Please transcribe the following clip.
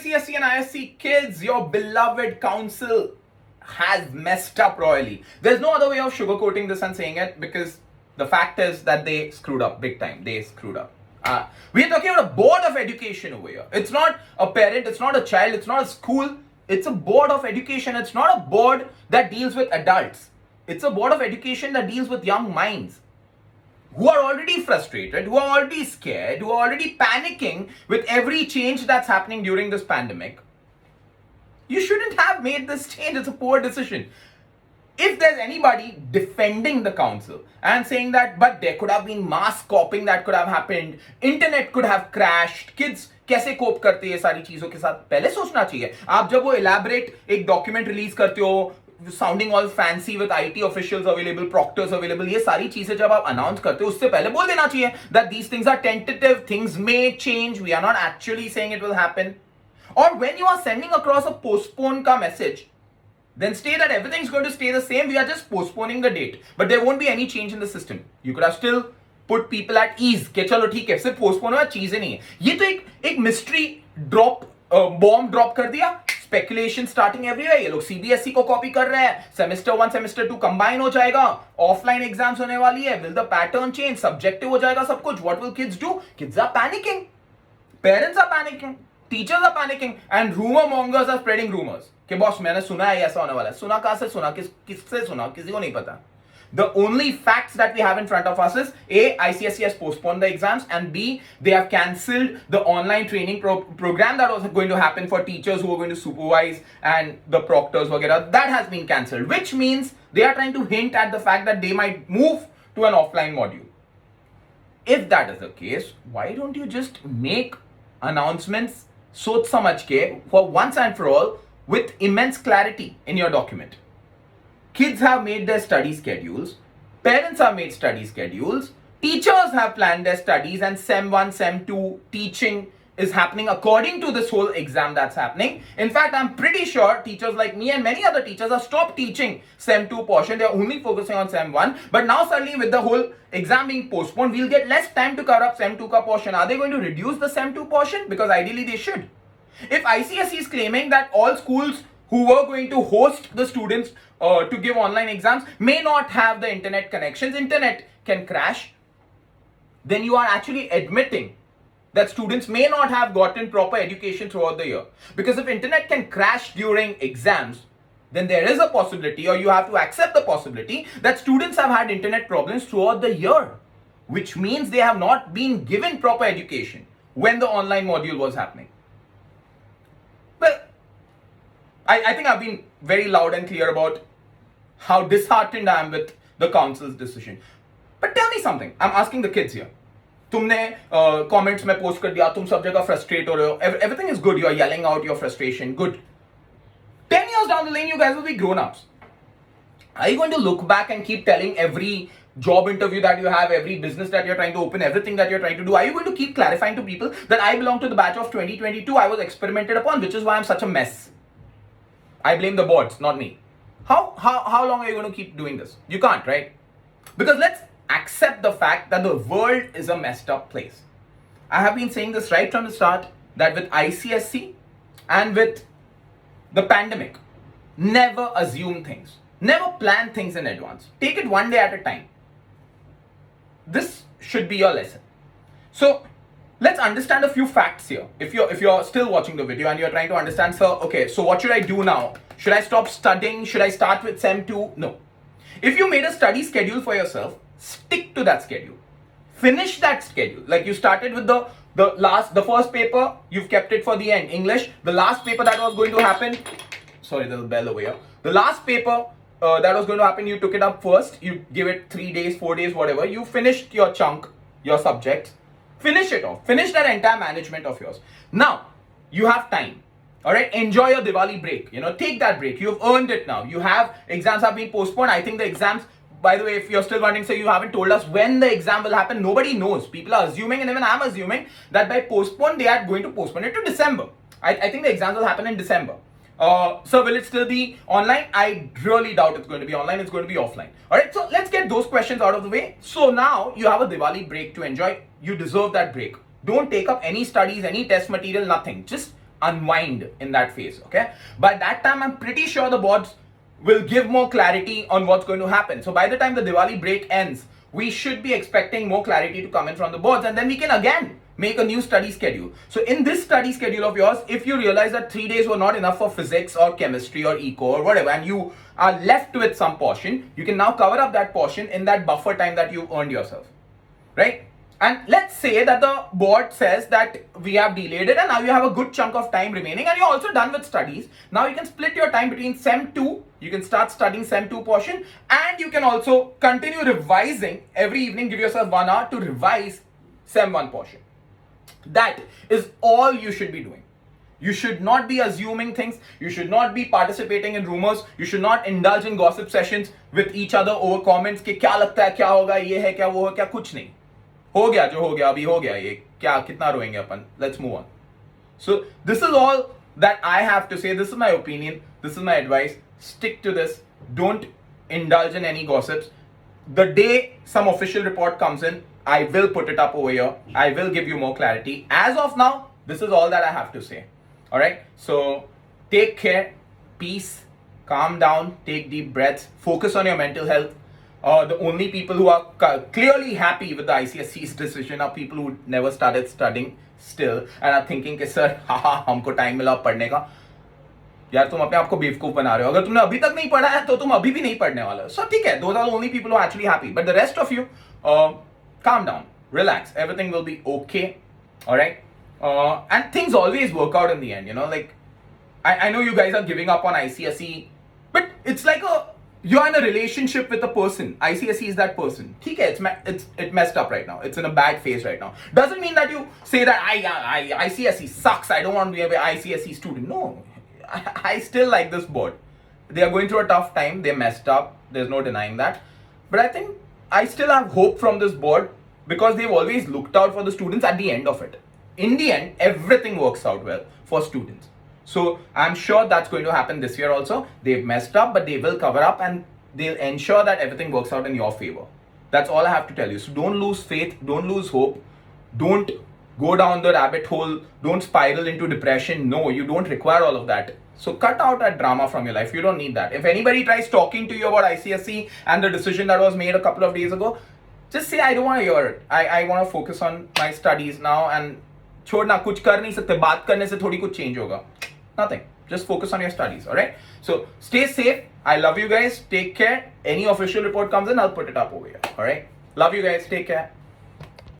ICSE and ISC kids, your beloved council has messed up royally. There's no other way of sugarcoating this and saying it, because the fact is that they screwed up big time. They screwed up. We're talking about a board of education over here. It's not a parent, it's not a child, it's not a school. It's a board of education. It's not a board that deals with adults. It's a board of education that deals with young minds who are already frustrated, who are already scared, who are already panicking with every change that's happening during this pandemic. You shouldn't have made this change. It's a poor decision. If there's anybody defending the council and saying that, but there could have been mass copying that could have happened, internet could have crashed, kids कैसे कोप करते हैं सारी चीजों के साथ, पहले सोचना चाहिए. आप जब वो elaborate एक document release करते हो, sounding all fancy with IT officials available, proctors available, ये सारी चीजें जब आप announce करते हो, उससे पहले बोल देना चाहिए that these things are tentative, things may change, we are not actually saying it will happen. Or when you are sending across a postpone ka message, then state that everything is going to stay the same, we are just postponing the date, but there won't be any change in the system. You could have still put people at ease कि चलो ठीक है, सिर्फ postpone हुआ, चीजें नहीं है. ये तो एक mystery drop, bomb drop कर दिया. Speculation starting everywhere. ये लोग CBSE को copy कर रहे हैं. Semester 1, Semester 2 combine हो जाएगा. Offline exams होने वाली है. Will the pattern change? Subjective हो जाएगा सब कुछ. What will kids do? Kids are panicking. Parents are panicking. Teachers are panicking. And rumor mongers are spreading rumors. कि बॉस मैंने सुना है ऐसा होने वाला है. सुना कहाँ से सुना? किससे सुना? किसी को नहीं पता. The only facts that we have in front of us is A, ICSE has postponed the exams, and B, they have cancelled the online training program that was going to happen for teachers who were going to supervise and the proctors, etc. That has been cancelled, which means they are trying to hint at the fact that they might move to an offline module. If that is the case, why don't you just make announcements soch samajh ke for once and for all with immense clarity in your document? Kids have made their study schedules, parents have made study schedules, teachers have planned their studies, and SEM 1, SEM 2 teaching is happening according to this whole exam that's happening. In fact, I'm pretty sure teachers like me and many other teachers have stopped teaching SEM 2 portion. They're only focusing on SEM 1. But now suddenly with the whole exam being postponed, we'll get less time to cover up SEM 2 ka portion. Are they going to reduce the SEM 2 portion? Because ideally they should. If ICSE is claiming that all schools who were going to host the students to give online exams may not have the internet connections, internet can crash, then you are actually admitting that students may not have gotten proper education throughout the year. Because if internet can crash during exams, then there is a possibility, or you have to accept the possibility, that students have had internet problems throughout the year, which means they have not been given proper education when the online module was happening. Well, I think I've been very loud and clear about how disheartened I am with the council's decision. But tell me something. I'm asking the kids here. तुमने comments में post कर दिया, तुम सब जगह frustrate हो रहे हो. Everything is good. You are yelling out your frustration. Good. 10 years down the lane, you guys will be grown-ups. Are you going to look back and keep telling every job interview that you have, every business that you're trying to open, everything that you're trying to do? Are you going to keep clarifying to people that I belong to the batch of 2022, I was experimented upon, which is why I'm such a mess? I blame the boards, not me. How long are you going to keep doing this? You can't, right? Because let's accept the fact that the world is a messed up place. I have been saying this right from the start, that with ICSC and with the pandemic, never assume things. Never plan things in advance. Take it one day at a time. This should be your lesson. So let's understand a few facts here. If you're still watching the video and you're trying to understand, sir, okay, so what should I do now? Should I stop studying? Should I start with SEM 2? No. If you made a study schedule for yourself, stick to that schedule. Finish that schedule. Like you started with the first paper, you've kept it for the end. English, the last paper that was going to happen, sorry, there's a bell over here. The last paper that was going to happen, you took it up first. You give it 3 days, 4 days, whatever. You finished your chunk, your subject. Finish it off. Finish that entire management of yours. Now, you have time. Alright, enjoy your Diwali break. Take that break. You've earned it now. Exams have been postponed. I think the exams, by the way, if you're still wondering, so you haven't told us when the exam will happen. Nobody knows. People are assuming, and even I'm assuming, that by postpone, they are going to postpone it to December. I think the exams will happen in December. So will it still be online? I really doubt it's going to be online. It's going to be offline. Alright, so let's get those questions out of the way. So now you have a Diwali break to enjoy. You deserve that break. Don't take up any studies, any test material, nothing. Just unwind in that phase. Okay, by that time I'm pretty sure the boards will give more clarity on what's going to happen. So by the time the Diwali break ends, we should be expecting more clarity to come in from the boards, and then we can again make a new study schedule. So in this study schedule of yours, if you realize that 3 days were not enough for physics or chemistry or eco or whatever, and you are left with some portion, you can now cover up that portion in that buffer time that you earned yourself, right? And let's say that the board says that we have delayed it and now you have a good chunk of time remaining and you're also done with studies. Now you can split your time between SEM 2, you can start studying SEM 2 portion, and you can also continue revising every evening. Give yourself 1 hour to revise SEM 1 portion. That is all you should be doing. You should not be assuming things. You should not be participating in rumors. You should not indulge in gossip sessions with each other over comments कि क्या लगता है, क्या होगा, ये है क्या, वो है क्या, कुछ नहीं. हो गया जो हो गया, अभी हो गया, ये क्या कितना रोएंगे अपन. Let's move on. So this is all that I have to say. This is my opinion. This is my advice. Stick to this. Don't indulge in any gossips. The day some official report comes in, I will put it up over here. I will give you more clarity. As of now, this is all that I have to say. All right. So take care. Peace. Calm down. Take deep breaths. Focus on your mental health. The only people who are clearly happy with the ICSE's decision are people who never started studying still and are thinking कि sir हाँ हमको time मिला पढ़ने का. यार तुम अपने आप को बेवकूफ बना रहे हो. अगर तुमने अभी तक नहीं पढ़ा है तो तुम अभी भी नहीं पढ़ने वाले हो. So ठीक है, those are the only people who are actually happy. But the rest of you, calm down, relax. Everything will be okay. All right. And things always work out in the end. You know, like I know you guys are giving up on ICSE, but it's like you're in a relationship with a person. ICSE is that person. Okay, it messed up right now. It's in a bad phase right now. Doesn't mean that you say that ICSE sucks. I don't want to be an ICSE student. No, I still like this board. They are going through a tough time. They messed up. There's no denying that. But I think I still have hope from this board because they've always looked out for the students at the end of it. In the end, everything works out well for students. So I'm sure that's going to happen this year also. They've messed up, but they will cover up and they'll ensure that everything works out in your favor. That's all I have to tell you. So don't lose faith, don't lose hope, don't go down the rabbit hole, don't spiral into depression. No, you don't require all of that. So cut out that drama from your life. You don't need that. If anybody tries talking to you about ICSE and the decision that was made a couple of days ago, just say I don't want to hear it. I want to focus on my studies now and छोड़ना कुछ कर नहीं सकते. बात करने से थोड़ी कुछ change होगा. Nothing. Just focus on your studies, alright? So stay safe. I love you guys. Take care. Any official report comes in, I'll put it up over here. Alright? Love you guys. Take care.